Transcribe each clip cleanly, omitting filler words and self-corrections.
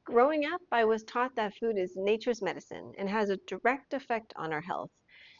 Growing up, I was taught that food is nature's medicine and has a direct effect on our health.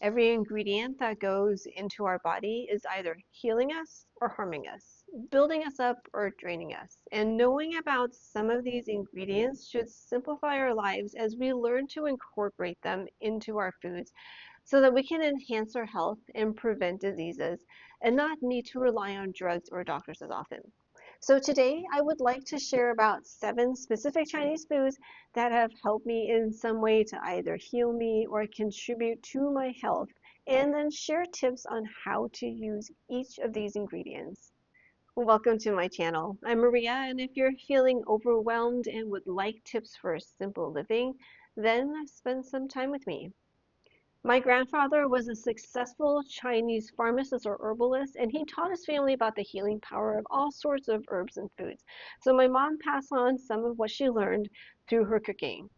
Every ingredient that goes into our body is either healing us or harming us, building us up or draining us. And knowing about some of these ingredients should simplify our lives as we learn to incorporate them into our foods so that we can enhance our health and prevent diseases and not need to rely on drugs or doctors as often. So today I would like to share about 7 specific Chinese foods that have helped me in some way to either heal me or contribute to my health, and then share tips on how to use each of these ingredients. Welcome to my channel. I'm Maria, and if you're feeling overwhelmed and would like tips for simple living, then spend some time with me. My grandfather was a successful Chinese pharmacist or herbalist, and he taught his family about the healing power of all sorts of herbs and foods. So my mom passed on some of what she learned through her cooking.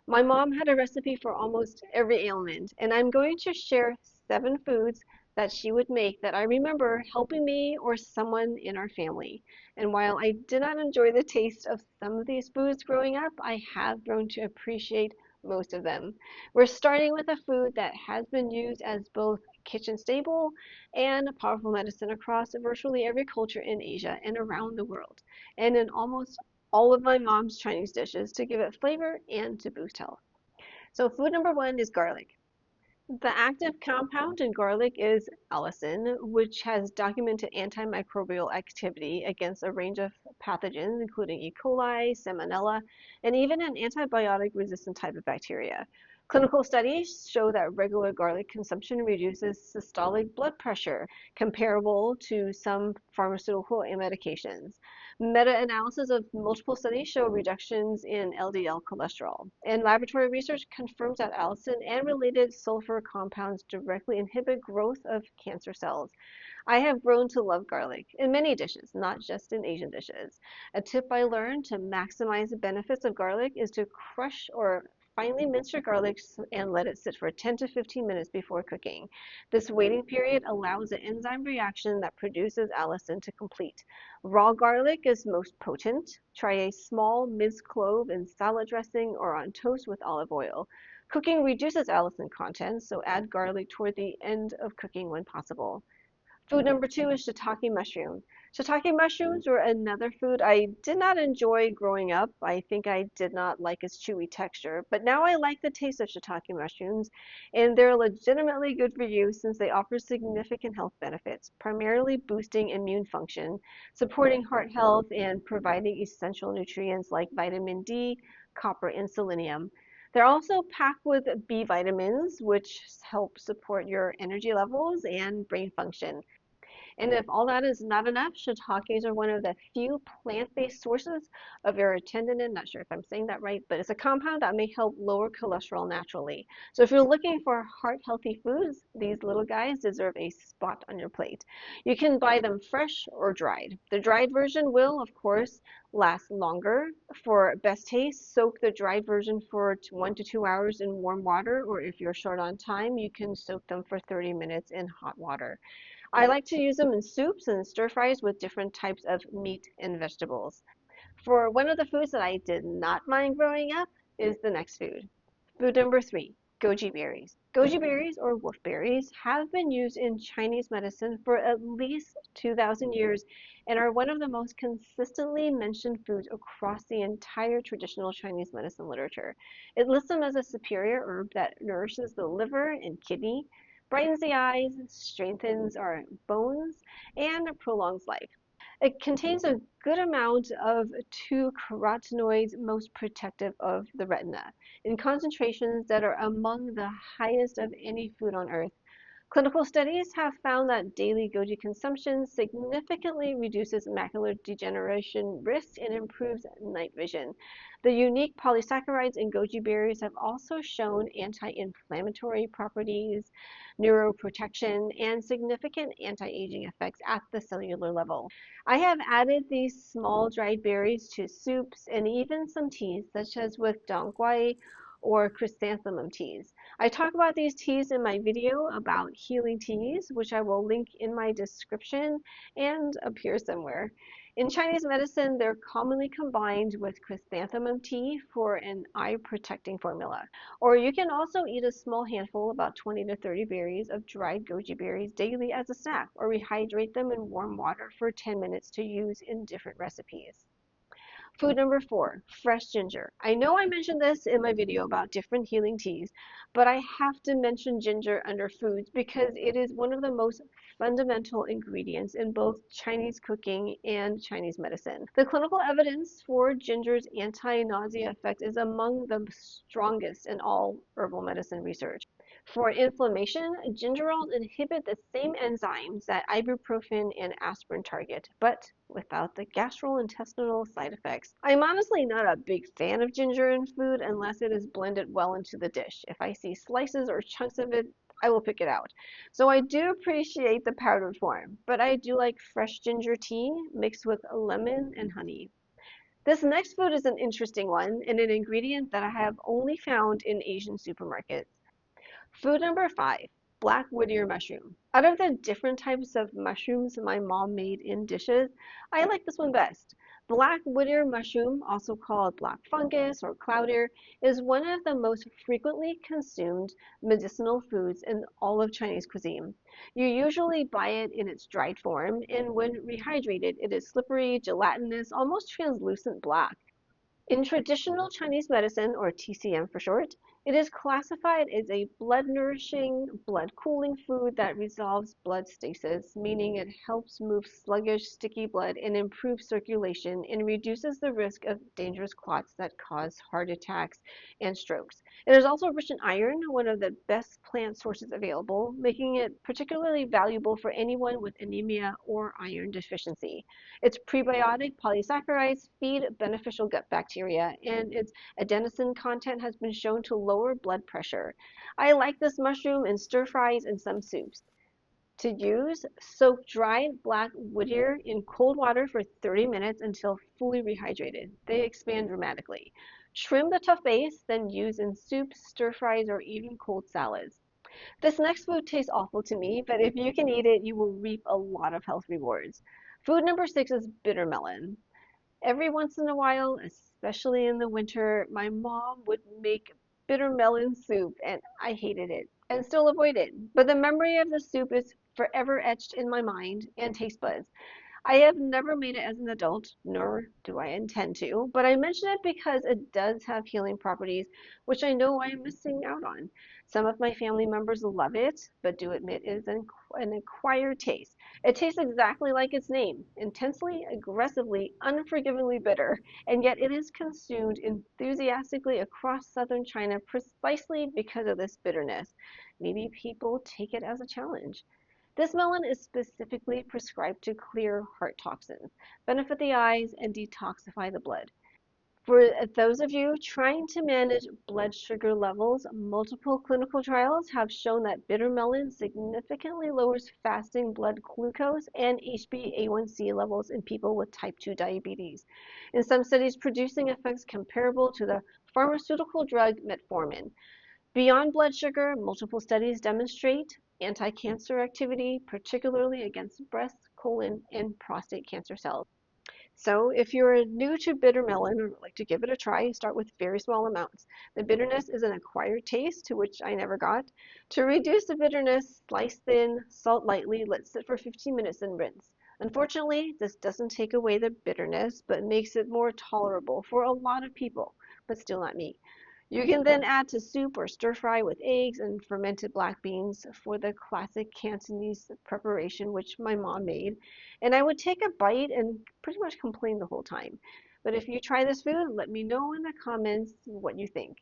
My mom had a recipe for almost every ailment, and I'm going to share 7 foods that she would make that I remember helping me or someone in our family. And while I did not enjoy the taste of some of these foods growing up, I have grown to appreciate most of them. We're starting with a food that has been used as both kitchen staple and a powerful medicine across virtually every culture in Asia and around the world, and in almost all of my mom's Chinese dishes to give it flavor and to boost health. So food number 1 is garlic. The active compound in garlic is allicin, which has documented antimicrobial activity against a range of pathogens, including E. coli, Salmonella, and even an antibiotic-resistant type of bacteria. Clinical studies show that regular garlic consumption reduces systolic blood pressure, comparable to some pharmaceutical medications. Meta-analysis of multiple studies show reductions in LDL cholesterol, and laboratory research confirms that allicin and related sulfur compounds directly inhibit growth of cancer cells. I have grown to love garlic in many dishes, not just in Asian dishes. A tip I learned to maximize the benefits of garlic is to crush or finely mince your garlic and let it sit for 10 to 15 minutes before cooking. This waiting period allows the enzyme reaction that produces allicin to complete. Raw garlic is most potent. Try a small minced clove in salad dressing or on toast with olive oil. Cooking reduces allicin content, so add garlic toward the end of cooking when possible. Food number 2 is shiitake mushroom. Shiitake mushrooms were another food I did not enjoy growing up. I think I did not like its chewy texture, but now I like the taste of shiitake mushrooms, and they're legitimately good for you since they offer significant health benefits, primarily boosting immune function, supporting heart health, and providing essential nutrients like vitamin D, copper, and selenium. They're also packed with B vitamins, which help support your energy levels and brain function. And if all that is not enough, shiitakes are one of the few plant-based sources of aritemin. Not sure if I'm saying that right, but it's a compound that may help lower cholesterol naturally. So if you're looking for heart-healthy foods, these little guys deserve a spot on your plate. You can buy them fresh or dried. The dried version will, of course, last longer. For best taste, soak the dried version for 1 to 2 hours in warm water, or if you're short on time, you can soak them for 30 minutes in hot water. I like to use them in soups and stir fries with different types of meat and vegetables. For one of the foods that I did not mind growing up is the next food. Food number 3, goji berries. Goji berries or wolfberries have been used in Chinese medicine for at least 2,000 years and are one of the most consistently mentioned foods across the entire traditional Chinese medicine literature. It lists them as a superior herb that nourishes the liver and kidney, brightens the eyes, strengthens our bones, and prolongs life. It contains a good amount of 2 carotenoids most protective of the retina, in concentrations that are among the highest of any food on earth. Clinical studies have found that daily goji consumption significantly reduces macular degeneration risk and improves night vision. The unique polysaccharides in goji berries have also shown anti-inflammatory properties, neuroprotection, and significant anti-aging effects at the cellular level. I have added these small dried berries to soups and even some teas, such as with dongguai or chrysanthemum teas. I talk about these teas in my video about healing teas, which I will link in my description and up here somewhere. In Chinese medicine, they're commonly combined with chrysanthemum tea for an eye protecting formula. Or you can also eat a small handful, about 20 to 30 berries of dried goji berries daily as a snack, or rehydrate them in warm water for 10 minutes to use in different recipes. Food number 4, fresh ginger. I know I mentioned this in my video about different healing teas, but I have to mention ginger under foods because it is one of the most fundamental ingredients in both Chinese cooking and Chinese medicine. The clinical evidence for ginger's anti-nausea effect is among the strongest in all herbal medicine research. For inflammation, gingerols inhibit the same enzymes that ibuprofen and aspirin target, but without the gastrointestinal side effects. I'm honestly not a big fan of ginger in food unless it is blended well into the dish. If I see slices or chunks of it, I will pick it out. So I do appreciate the powdered form, but I do like fresh ginger tea mixed with lemon and honey. This next food is an interesting one and an ingredient that I have only found in Asian supermarkets. Food number 5, black Whittier mushroom. Out of the different types of mushrooms my mom made in dishes, I like this one best. Black Whittier mushroom, also called black fungus or cloud ear, is one of the most frequently consumed medicinal foods in all of Chinese cuisine. You usually buy it in its dried form, and when rehydrated, it is slippery, gelatinous, almost translucent black. In traditional Chinese medicine, or TCM for short, it is classified as a blood-nourishing, blood-cooling food that resolves blood stasis, meaning it helps move sluggish, sticky blood and improves circulation and reduces the risk of dangerous clots that cause heart attacks and strokes. It is also rich in iron, one of the best plant sources available, making it particularly valuable for anyone with anemia or iron deficiency. Its prebiotic polysaccharides feed beneficial gut bacteria, and its adenosine content has been shown to lower blood pressure. I like this mushroom in stir fries and some soups. To use, soak dried black Whittier in cold water for 30 minutes until fully rehydrated. They expand dramatically. Trim the tough base, then use in soups, stir fries, or even cold salads. This next food tastes awful to me, but if you can eat it, you will reap a lot of health rewards. Food number 6 is bitter melon. Every once in a while, especially in the winter, my mom would make bitter melon soup, and I hated it and still avoid it. But the memory of the soup is forever etched in my mind and taste buds. I have never made it as an adult, nor do I intend to, but I mention it because it does have healing properties, which I know I am missing out on. Some of my family members love it, but do admit it is an acquired taste. It tastes exactly like its name, intensely, aggressively, unforgivingly bitter, and yet it is consumed enthusiastically across southern China precisely because of this bitterness. Maybe people take it as a challenge. This melon is specifically prescribed to clear heart toxins, benefit the eyes, and detoxify the blood. For those of you trying to manage blood sugar levels, multiple clinical trials have shown that bitter melon significantly lowers fasting blood glucose and HbA1c levels in people with type 2 diabetes. In some studies, producing effects comparable to the pharmaceutical drug metformin. Beyond blood sugar, multiple studies demonstrate anti-cancer activity, particularly against breast, colon, and prostate cancer cells. So if you're new to bitter melon or would like to give it a try, start with very small amounts. The bitterness is an acquired taste to which I never got. To reduce the bitterness, slice thin, salt lightly, let sit for 15 minutes and rinse. Unfortunately, this doesn't take away the bitterness, but makes it more tolerable for a lot of people, but still not me. You can then add to soup or stir fry with eggs and fermented black beans for the classic Cantonese preparation, which my mom made. And I would take a bite and pretty much complain the whole time. But if you try this food, let me know in the comments what you think.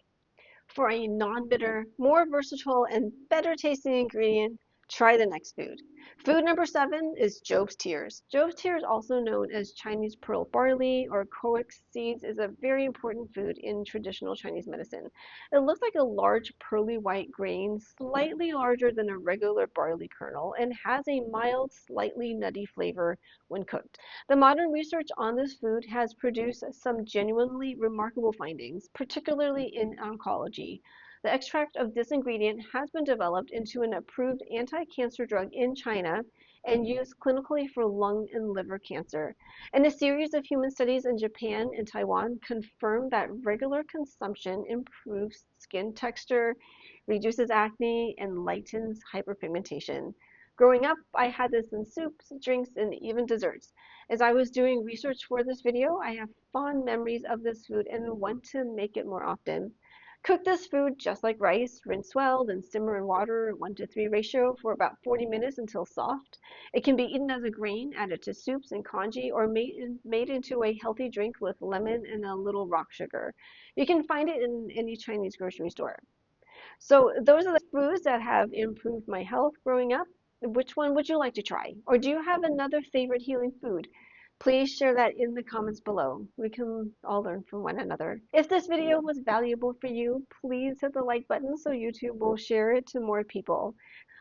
For a non-bitter, more versatile, and better tasting ingredient, try the next food. Food number 7 is Job's tears. Job's tears, also known as Chinese pearl barley or koax seeds, is a very important food in traditional Chinese medicine. It looks like a large pearly white grain, slightly larger than a regular barley kernel, and has a mild, slightly nutty flavor when cooked. The modern research on this food has produced some genuinely remarkable findings, particularly in oncology. The extract of this ingredient has been developed into an approved anti-cancer drug in China, and used clinically for lung and liver cancer. And a series of human studies in Japan and Taiwan confirmed that regular consumption improves skin texture, reduces acne, and lightens hyperpigmentation. Growing up, I had this in soups, drinks, and even desserts. As I was doing research for this video, I have fond memories of this food and want to make it more often. Cook this food just like rice, rinse well, then simmer in water 1 to 3 ratio for about 40 minutes until soft. It can be eaten as a grain, added to soups and congee, or made into a healthy drink with lemon and a little rock sugar. You can find it in any Chinese grocery store. So those are the foods that have improved my health growing up. Which one would you like to try? Or do you have another favorite healing food? Please share that in the comments below. We can all learn from one another. If this video was valuable for you, please hit the like button so YouTube will share it to more people.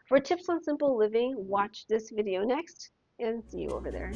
For tips on simple living, watch this video next and see you over there.